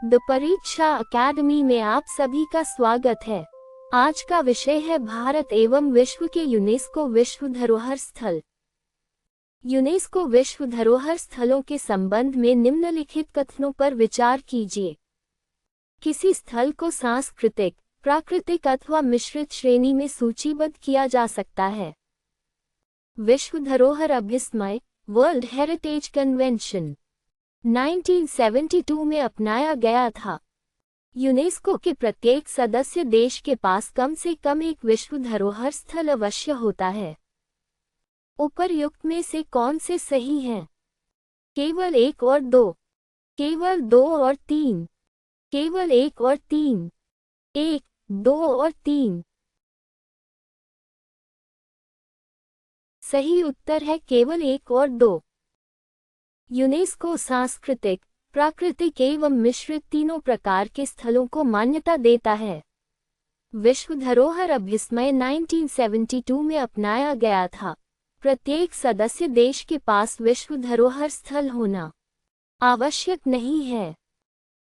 The परीक्षा academy में आप सभी का स्वागत है। आज का विषय है भारत एवं विश्व के यूनेस्को विश्व धरोहर स्थल। यूनेस्को विश्व धरोहर स्थलों के संबंध में निम्नलिखित कथनों पर विचार कीजिए। किसी स्थल को सांस्कृतिक, प्राकृतिक अथवा मिश्रित श्रेणी में सूचीबद्ध किया जा सकता है। विश्व धरोहर अभिसमय वर्ल्ड हेरिटेज कन्वेंशन 1972 में अपनाया गया था। यूनेस्को के प्रत्येक सदस्य देश के पास कम से कम एक विश्व धरोहर स्थल अवश्य होता है। उपर्युक्त में से कौन से सही हैं? केवल 1 और 2, केवल 2 और 3, केवल 1 और 3, 1, 2 और 3। सही उत्तर है केवल 1 और 2। यूनेस्को सांस्कृतिक, प्राकृतिक एवं मिश्रित तीनों प्रकार के स्थलों को मान्यता देता है। विश्व धरोहर अभिसमय 1972 में अपनाया गया था। प्रत्येक सदस्य देश के पास विश्व धरोहर स्थल होना आवश्यक नहीं है।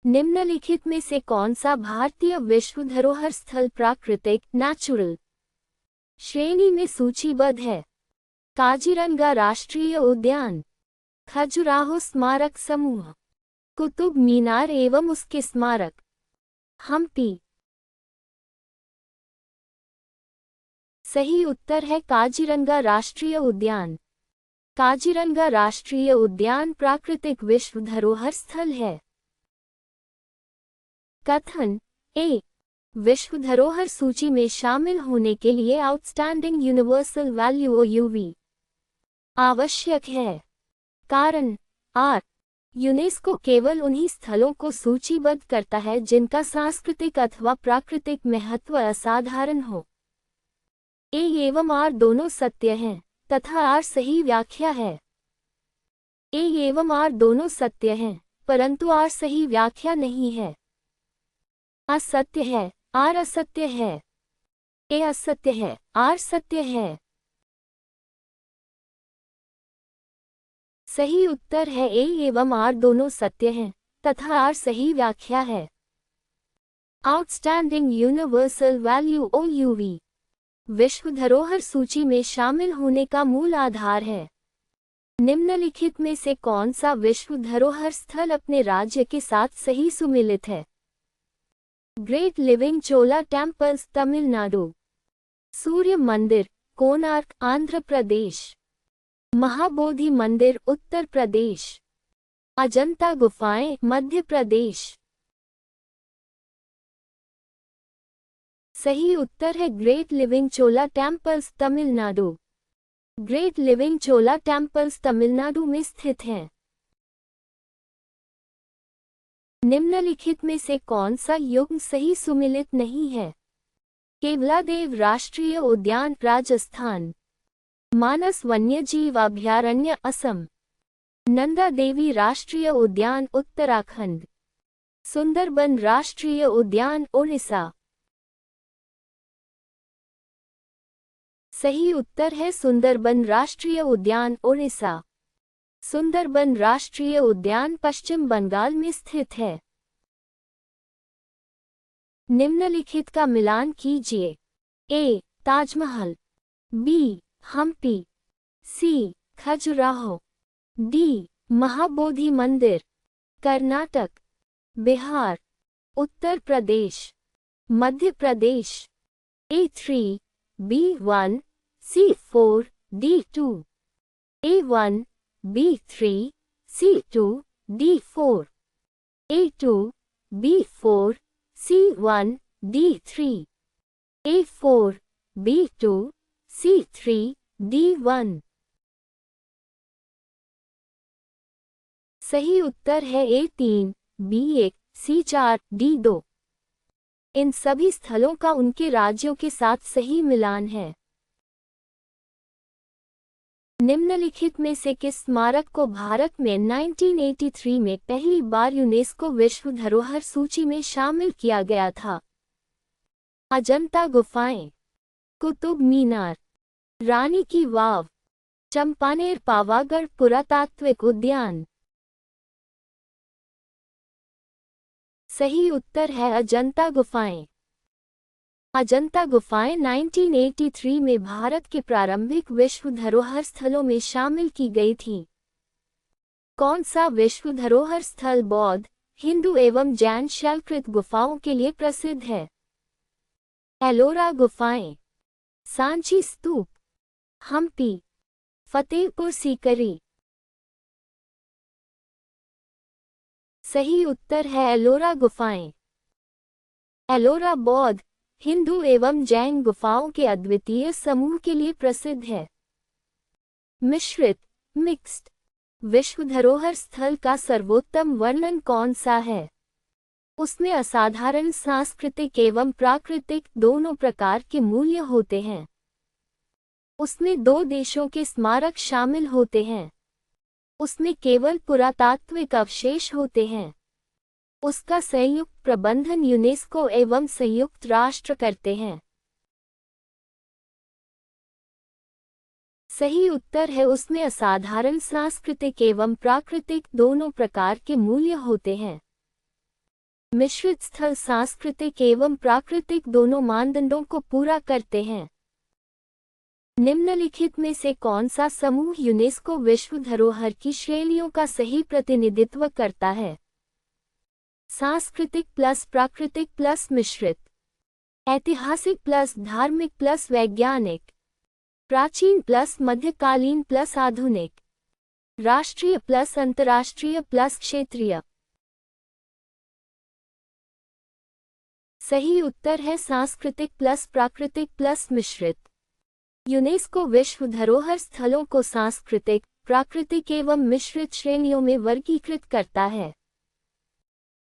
निम्नलिखित में से कौन सा भारतीय विश्व धरोहर स्थल प्राकृतिक नेचुरल श्रेणी में सूचीबद्ध है? काजीरंगा राष्ट्रीय उद्यान, खजुराहो स्मारक समूह, कुतुब मीनार एवं उसके स्मारक, हम्पी। सही उत्तर है काजीरंगा राष्ट्रीय उद्यान। काजीरंगा राष्ट्रीय उद्यान प्राकृतिक विश्व धरोहर स्थल है। कथन ए, विश्व धरोहर सूची में शामिल होने के लिए आउटस्टैंडिंग यूनिवर्सल वैल्यू यूवी आवश्यक है। कारण आर, यूनेस्को केवल उन्हीं स्थलों को सूचीबद्ध करता है जिनका सांस्कृतिक अथवा प्राकृतिक महत्व असाधारण हो। ए एवं आर दोनों सत्य हैं तथा आर सही व्याख्या है। ए एवं आर दोनों सत्य हैं परंतु आर सही व्याख्या नहीं है। असत्य है, आर असत्य है। ए असत्य है, आर सत्य है। सही उत्तर है ए एवं आर दोनों सत्य हैं तथा आर सही व्याख्या है। आउटस्टैंडिंग यूनिवर्सल वैल्यू OUV विश्व धरोहर सूची में शामिल होने का मूल आधार है। निम्नलिखित में से कौन सा विश्व धरोहर स्थल अपने राज्य के साथ सही सुमिलित है? ग्रेट लिविंग चोला टेम्पल्स तमिलनाडु, सूर्य मंदिर कोणार्क आंध्र प्रदेश, महाबोधि मंदिर उत्तर प्रदेश, अजंता गुफाएं मध्य प्रदेश। सही उत्तर है ग्रेट लिविंग चोला टेम्पल्स तमिलनाडु। ग्रेट लिविंग चोला टेम्पल्स तमिलनाडु में स्थित हैं। निम्नलिखित में से कौन सा युग्म सही सुमिलित नहीं है? केवलादेव राष्ट्रीय उद्यान राजस्थान, मानस वन्यजीव अभयारण्य असम, नंदा देवी राष्ट्रीय उद्यान उत्तराखंड, सुंदरबन राष्ट्रीय उद्यान ओडिशा। सही उत्तर है सुंदरबन राष्ट्रीय उद्यान ओडिशा। सुंदरबन राष्ट्रीय उद्यान पश्चिम बंगाल में स्थित है। निम्नलिखित का मिलान कीजिए। ए, ताजमहल, बी, हम्पी, सी, खजुराहो, डी, महाबोधि मंदिर, Karnataka, Bihar, Uttar Pradesh, Madhya Pradesh. A3, B1, C4, D2, A1, B3, C2, D4, A2, B4, C1, D3, A4, B2, C3, D1। सही उत्तर है A3, B1, C4, D2। इन सभी स्थलों का उनके राज्यों के साथ सही मिलान है। निम्नलिखित में से किस स्मारक को भारत में 1983 में पहली बार यूनेस्को विश्व धरोहर सूची में शामिल किया गया था? अजंता गुफाएं, कुतुब मीनार, रानी की वाव, चंपानेर पावागढ़ पुरातात्विक उद्यान। सही उत्तर है अजंता गुफाएं। अजंता गुफाएं 1983 में भारत के प्रारंभिक विश्व धरोहर स्थलों में शामिल की गई थीं। कौन सा विश्व धरोहर स्थल बौद्ध, हिंदू एवं जैन शैलकृत गुफाओं के लिए प्रसिद्ध है? एलोरा गुफाएं, सांची स्तूप, हम्पी, फतेहपुर सीकरी। सही उत्तर है एलोरा गुफाएं। एलोरा बौद्ध, हिंदू एवं जैन गुफाओं के अद्वितीय समूह के लिए प्रसिद्ध है। मिश्रित, मिक्स्ड विश्व धरोहर स्थल का सर्वोत्तम वर्णन कौन सा है? उसमें असाधारण सांस्कृतिक एवं प्राकृतिक दोनों प्रकार के मूल्य होते हैं। उसमें दो देशों के स्मारक शामिल होते हैं। उसमें केवल पुरातात्विक अवशेष होते हैं। उसका संयुक्त प्रबंधन यूनेस्को एवं संयुक्त राष्ट्र करते हैं। सही उत्तर है उसमें असाधारण सांस्कृतिक एवं प्राकृतिक दोनों प्रकार के मूल्य होते हैं। मिश्रित स्थल सांस्कृतिक एवं प्राकृतिक दोनों मानदंडों को पूरा करते हैं। निम्नलिखित में से कौन सा समूह यूनेस्को विश्व धरोहर की श्रेणियों का सही प्रतिनिधित्व करता है? सांस्कृतिक प्लस प्राकृतिक प्लस मिश्रित, ऐतिहासिक प्लस धार्मिक प्लस वैज्ञानिक, प्राचीन प्लस मध्यकालीन प्लस आधुनिक, राष्ट्रीय प्लस अंतर्राष्ट्रीय प्लस क्षेत्रीय। सही उत्तर है सांस्कृतिक प्लस प्राकृतिक प्लस मिश्रित। यूनेस्को विश्व धरोहर स्थलों को सांस्कृतिक, प्राकृतिक एवं मिश्रित श्रेणियों में वर्गीकृत करता है।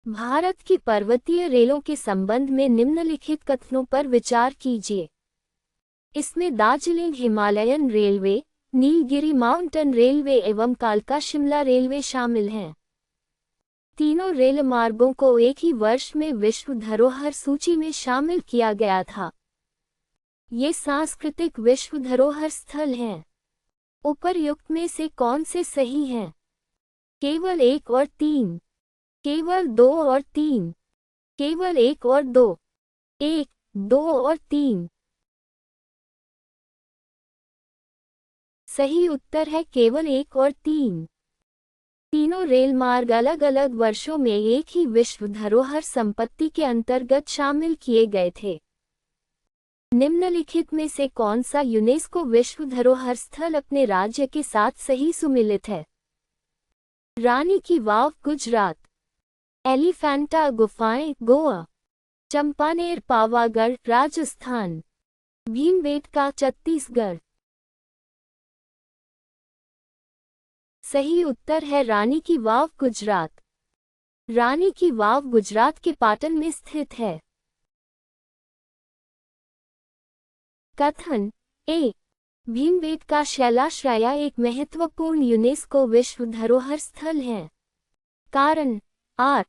भारत की पर्वतीय रेलों के संबंध में निम्नलिखित कथनों पर विचार कीजिए। इसमें Darjeeling Himalayan railway, Nilgiri mountain railway एवं कालका शिमला रेलवे शामिल हैं। तीनों रेल मार्गों को एक ही वर्ष में विश्व धरोहर सूची में शामिल किया गया था। ये सांस्कृतिक विश्व धरोहर स्थल हैं। उपर्युक्त में से कौन से सही हैं? केवल 1 और 3, केवल 2 और 3, केवल 1 और 2, 1, 2 और 3। सही उत्तर है केवल 1 और 3। तीनों रेल मार्ग अलग अलग वर्षों में एक ही विश्व धरोहर संपत्ति के अंतर्गत शामिल किए गए थे। निम्नलिखित में से कौन सा यूनेस्को विश्व धरोहर स्थल अपने राज्य के साथ सही सुमिलित है? रानी की वाव गुजरात, एलिफेंटा गुफाएं गोवा, चंपानेर पावागढ़ राजस्थान, भीमबेटका छत्तीसगढ़। सही उत्तर है रानी की वाव गुजरात। रानी की वाव गुजरात के पाटन में स्थित है। कथन ए, भीमबेटका शैलाश्रय एक महत्वपूर्ण यूनेस्को विश्व धरोहर स्थल है। कारण आर,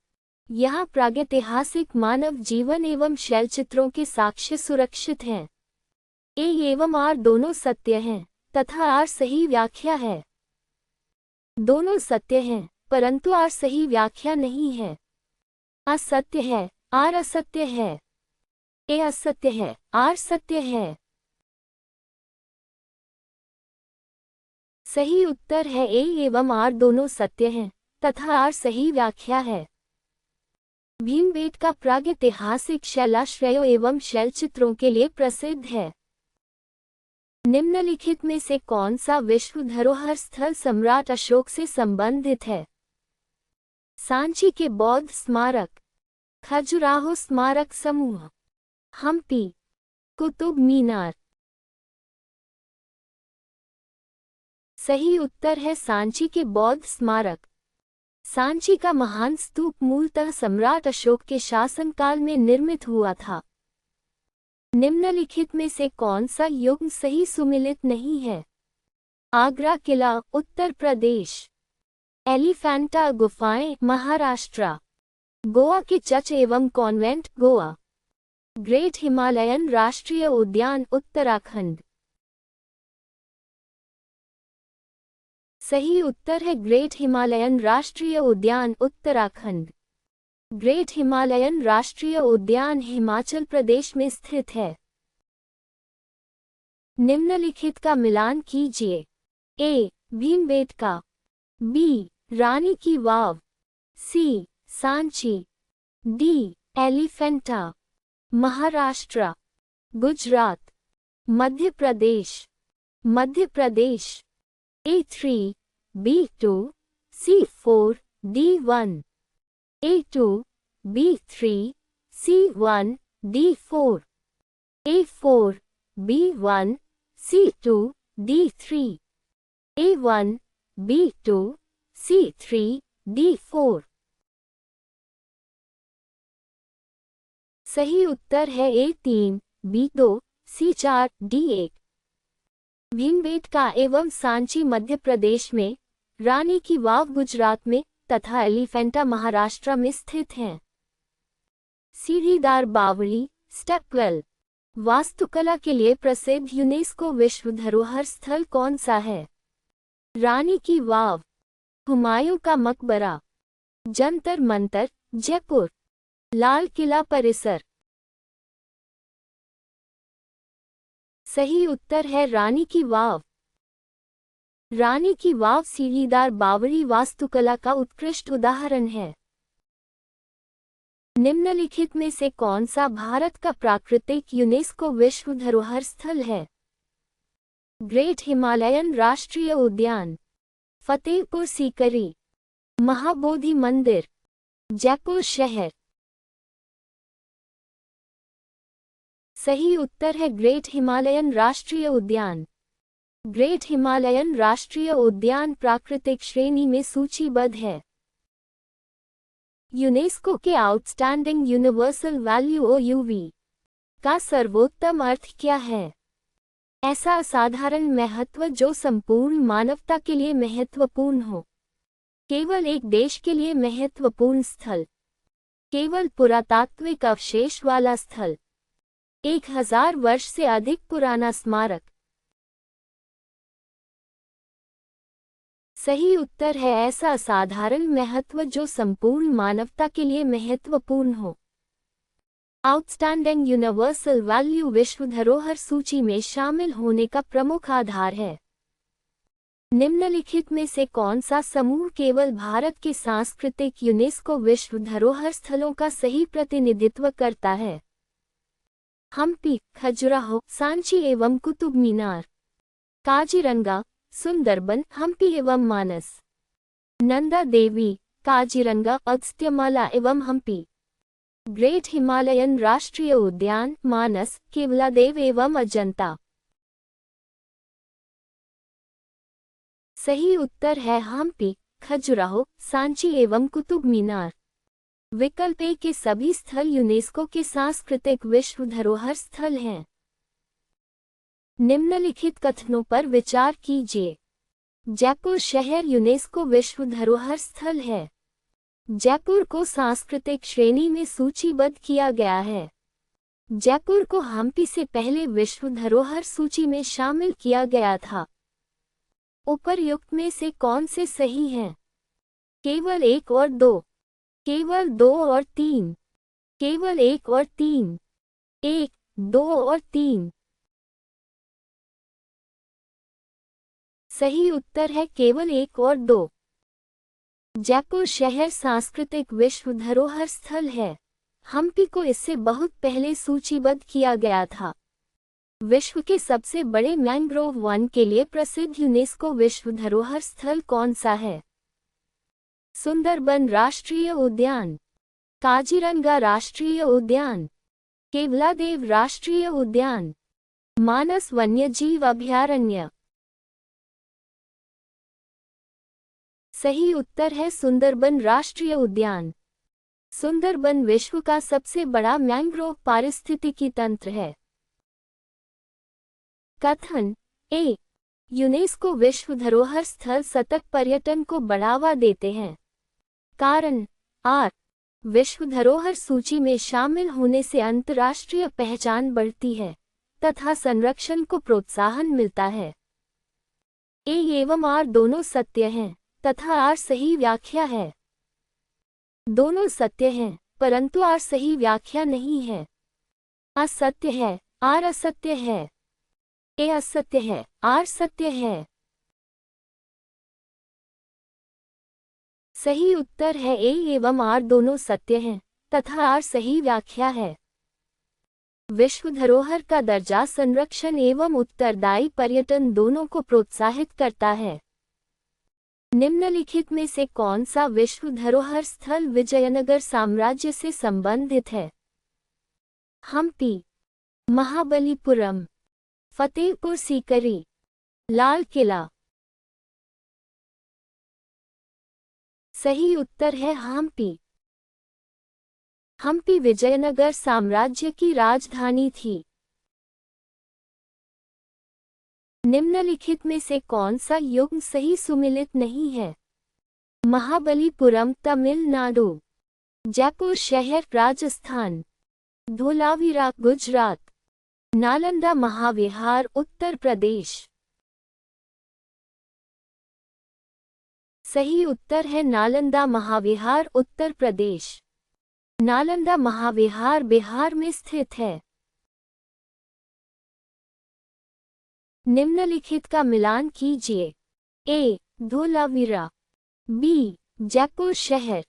यहाँ प्रागैतिहासिक मानव जीवन एवं शैलचित्रों के साक्ष्य सुरक्षित हैं। ए एवं आर दोनों सत्य हैं तथा आर सही व्याख्या है। दोनों सत्य हैं परंतु आर सही व्याख्या नहीं है। असत्य है, आर असत्य है। ए असत्य है, आर सत्य है। सही उत्तर है ए एवं आर दोनों सत्य हैं तथा आर सही व्याख्या है। भीमबेटका प्रागैतिहासिक शैलाश्रयों एवं शैलचित्रों के लिए प्रसिद्ध है। निम्नलिखित में से कौन सा विश्व धरोहर स्थल सम्राट अशोक से संबंधित है? सांची के बौद्ध स्मारक, खजुराहो स्मारक समूह, हम्पी, कुतुब मीनार। सही उत्तर है सांची के बौद्ध स्मारक। सांची का महान स्तूप मूलतः सम्राट अशोक के शासनकाल में निर्मित हुआ था। निम्नलिखित में से कौन सा युग्म सही सुमिलित नहीं है? आगरा किला उत्तर प्रदेश, एलिफेंटा गुफाएं महाराष्ट्र, गोवा के चर्च एवं कॉन्वेंट गोवा, ग्रेट हिमालयन राष्ट्रीय उद्यान उत्तराखंड। सही उत्तर है ग्रेट हिमालयन राष्ट्रीय उद्यान उत्तराखंड। ग्रेट हिमालयन राष्ट्रीय उद्यान हिमाचल प्रदेश में स्थित है। निम्नलिखित का मिलान कीजिए। ए. भीमबेटका, बी. रानी की वाव, सी. Sanchi, D. Elephanta. Maharashtra, Gujarat, Madhya Pradesh, Madhya Pradesh. A3, B2, C4, D1, A2, B3, C1, D4, A4, B1, C2, D3, A1, B2, C3, D4। सही उत्तर है A3, B2, C4, D1। Bhimbetka एवं सांची मध्य प्रदेश में, रानी की वाव गुजरात में तथा एलिफेंटा महाराष्ट्र में स्थित हैं। सीढ़ीदार बावड़ी, स्टेप 12। वास्तुकला के लिए प्रसिद्ध यूनेस्को विश्व धरोहर स्थल कौन सा है? रानी की वाव, हुमायूं का मकबरा, जंतर मंतर, जयपुर, लाल किला परिसर। सही उत्तर है रानी की वाव। रानी की वाव सीढ़ीदार बावड़ी वास्तुकला का उत्कृष्ट उदाहरण है। निम्नलिखित में से कौन सा भारत का प्राकृतिक यूनेस्को विश्व धरोहर स्थल है? ग्रेट हिमालयन राष्ट्रीय उद्यान, फतेहपुर सीकरी, महाबोधि मंदिर, जयपुर शहर। सही उत्तर है ग्रेट हिमालयन राष्ट्रीय उद्यान। ग्रेट हिमालयन राष्ट्रीय उद्यान प्राकृतिक श्रेणी में सूचीबद्ध है। यूनेस्को के आउटस्टैंडिंग यूनिवर्सल वैल्यू OUV का सर्वोत्तम अर्थ क्या है? ऐसा असाधारण महत्व जो संपूर्ण मानवता के लिए महत्वपूर्ण हो। केवल एक देश के लिए महत्वपूर्ण स्थल। केवल पुरातात्विक अवशेष वाला स्थल। 1000 वर्ष से अधिक पुराना स्मारक। सही उत्तर है ऐसा असाधारण महत्व जो संपूर्ण मानवता के लिए महत्वपूर्ण हो। आउटस्टैंडिंग यूनिवर्सल वैल्यू विश्व धरोहर सूची में शामिल होने का प्रमुख आधार है। निम्नलिखित में से कौन सा समूह केवल भारत के सांस्कृतिक यूनेस्को विश्व धरोहर स्थलों का सही प्रतिनिधित्व करता है? हम्पी, खजुराहो, सांची एवं कुतुब मीनार, काजीरंगा, सुंदरबन, हम्पी एवं मानस, नंदा देवी, काजीरंगा, अगस्त्यमाला एवं हम्पी। ग्रेट हिमालयन राष्ट्रीय उद्यान, मानस, केवलादेव एवं अजंता। सही उत्तर है हम्पी, खजुराहो, सांची एवं कुतुब मीनार। विकल्प ए के सभी स्थल यूनेस्को के सांस्कृतिक विश्व धरोहर स्थल हैं। निम्नलिखित कथनों पर विचार कीजिए। जयपुर शहर यूनेस्को विश्व धरोहर स्थल है। जयपुर को सांस्कृतिक श्रेणी में सूचीबद्ध किया गया है। जयपुर को हम्पी से पहले विश्व धरोहर सूची में शामिल किया गया था। उपर्युक्त में से कौन से सही हैं? केवल 1 और 2, केवल 2 और 3, केवल 1 और 3, 1, 2 और 3। सही उत्तर है केवल 1 और 2। जयपुर शहर सांस्कृतिक विश्व धरोहर स्थल है। हम्पी को इससे बहुत पहले सूचीबद्ध किया गया था। विश्व के सबसे बड़े मैंग्रोव वन के लिए प्रसिद्ध यूनेस्को विश्व धरोहर स्थल कौन सा है? सुंदरबन राष्ट्रीय उद्यान, काजीरंगा राष्ट्रीय उद्यान, केवलादेव राष्ट्रीय उद्यान, मानस वन्यजीव अभयारण्य। सही उत्तर है सुंदरबन राष्ट्रीय उद्यान। सुंदरबन विश्व का सबसे बड़ा मैंग्रोव पारिस्थितिकी तंत्र है। कथन ए, यूनेस्को विश्व धरोहर स्थल सतत पर्यटन को बढ़ावा देते हैं। कारण आर, विश्व धरोहर सूची में शामिल होने से अंतर्राष्ट्रीय पहचान बढ़ती है तथा संरक्षण को प्रोत्साहन मिलता है। ए एवं आर दोनों सत्य हैं तथा आर सही व्याख्या है। दोनों सत्य हैं, परंतु आर सही व्याख्या नहीं है। असत्य है, आर असत्य है। ए असत्य है, आर सत्य है। सही उत्तर है ए एवं आर दोनों सत्य हैं तथा आर सही व्याख्या है। विश्व धरोहर का दर्जा संरक्षण एवं उत्तरदायी पर्यटन दोनों को प्रोत्साहित करता है। निम्नलिखित में से कौन सा विश्व धरोहर स्थल विजयनगर साम्राज्य से संबंधित है? हम्पी, महाबलीपुरम, फतेहपुर सीकरी, लाल किला। सही उत्तर है हम्पी। हम्पी विजयनगर साम्राज्य की राजधानी थी। निम्नलिखित में से कौन सा युग्म सही सुमिलित नहीं है? महाबलीपुरम तमिलनाडु, जयपुर शहर राजस्थान, धोलावीरा गुजरात, नालंदा महाविहार उत्तर प्रदेश। सही उत्तर है नालंदा महाविहार उत्तर प्रदेश। नालंदा महाविहार बिहार में स्थित है। निम्नलिखित का मिलान कीजिए। ए धोलावीरा, बी जयपुर शहर,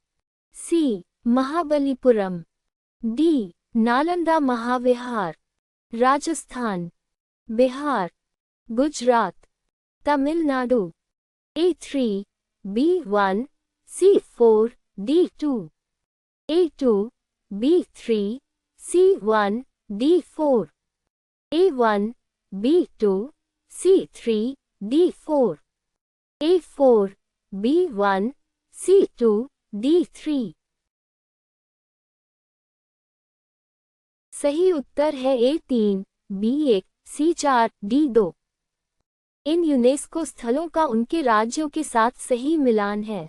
C Mahabalipuram, D Nalanda Mahavihara, Rajasthan, Bihar, Gujarat, Tamil Nadu. A3, B1, C4, D2, A2, B3, C1, D4, A1, B2, C3, D4, A4, B1, C2, D3। सही उत्तर है A3, B1, C4, D2। इन यूनेस्को स्थलों का उनके राज्यों के साथ सही मिलान है।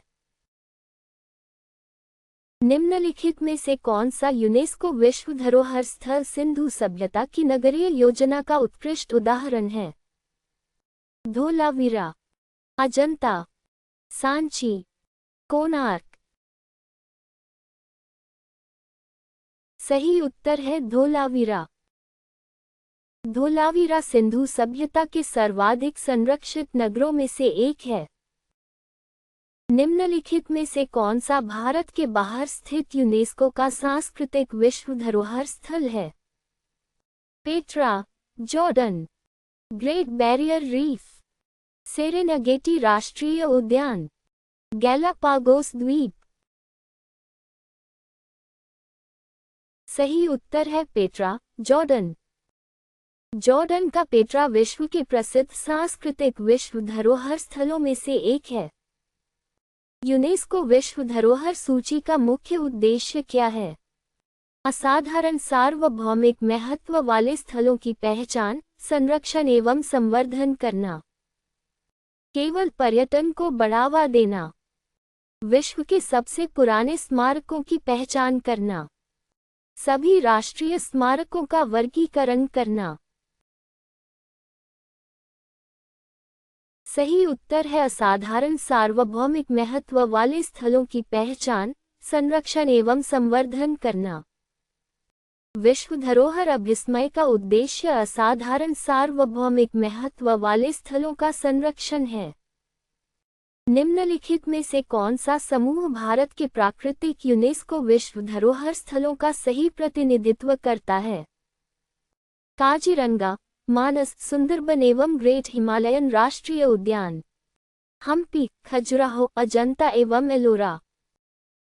निम्नलिखित में से कौन सा यूनेस्को विश्व धरोहर स्थल सिंधु सभ्यता की नगरीय योजना का उत्कृष्ट उदाहरण है? धोलावीरा, अजंता, सांची, कोणार्क। सही उत्तर है धोलावीरा। धोलावीरा सिंधु सभ्यता के सर्वाधिक संरक्षित नगरों में से एक है। निम्नलिखित में से कौन सा भारत के बाहर स्थित यूनेस्को का सांस्कृतिक विश्व धरोहर स्थल है? Petra, Jordan, great barrier reef, Serengeti राष्ट्रीय उद्यान, गैलापागोस द्वीप। सही उत्तर है पेट्रा, जॉर्डन। जॉर्डन का पेट्रा विश्व के प्रसिद्ध सांस्कृतिक विश्व धरोहर स्थलों में से एक है। यूनेस्को विश्व धरोहर सूची का मुख्य उद्देश्य क्या है? असाधारण सार्वभौमिक महत्व वाले स्थलों की पहचान, संरक्षण एवं संवर्धन करना, केवल पर्यटन को बढ़ावा देना, विश्व के सबसे पुराने स्मारकों की पहचान करना, सभी राष्ट्रीय स्मारकों का वर्गीकरण करना। सही उत्तर है असाधारण सार्वभौमिक महत्व वाले स्थलों की पहचान, संरक्षण एवं संवर्धन करना। विश्व धरोहर अभिस्मय का उद्देश्य असाधारण सार्वभौमिक महत्व वाले स्थलों का संरक्षण है। निम्नलिखित में से कौन सा समूह भारत के प्राकृतिक यूनेस्को विश्व धरोहर स्थलों का सही प्रतिनिधित्व करता है? काजीरंगा, मानस, सुंदरबन एवं ग्रेट हिमालयन राष्ट्रीय उद्यान, हम्पी, खजुराहो, अजंता एवं एलोरा,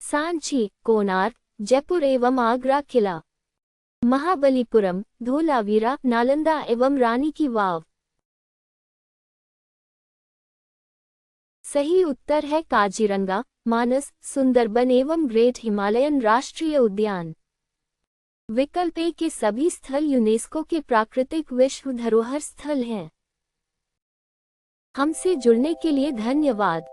सांची, कोणार्क, जयपुर एवं आगरा किला, महाबलीपुरम, धोलावीरा, नालंदा एवं रानी की वाव। सही उत्तर है काजीरंगा, मानस, सुंदरबन एवं ग्रेट हिमालयन राष्ट्रीय उद्यान। विकल्प ए के सभी स्थल यूनेस्को के प्राकृतिक विश्व धरोहर स्थल हैं। हमसे जुड़ने के लिए धन्यवाद।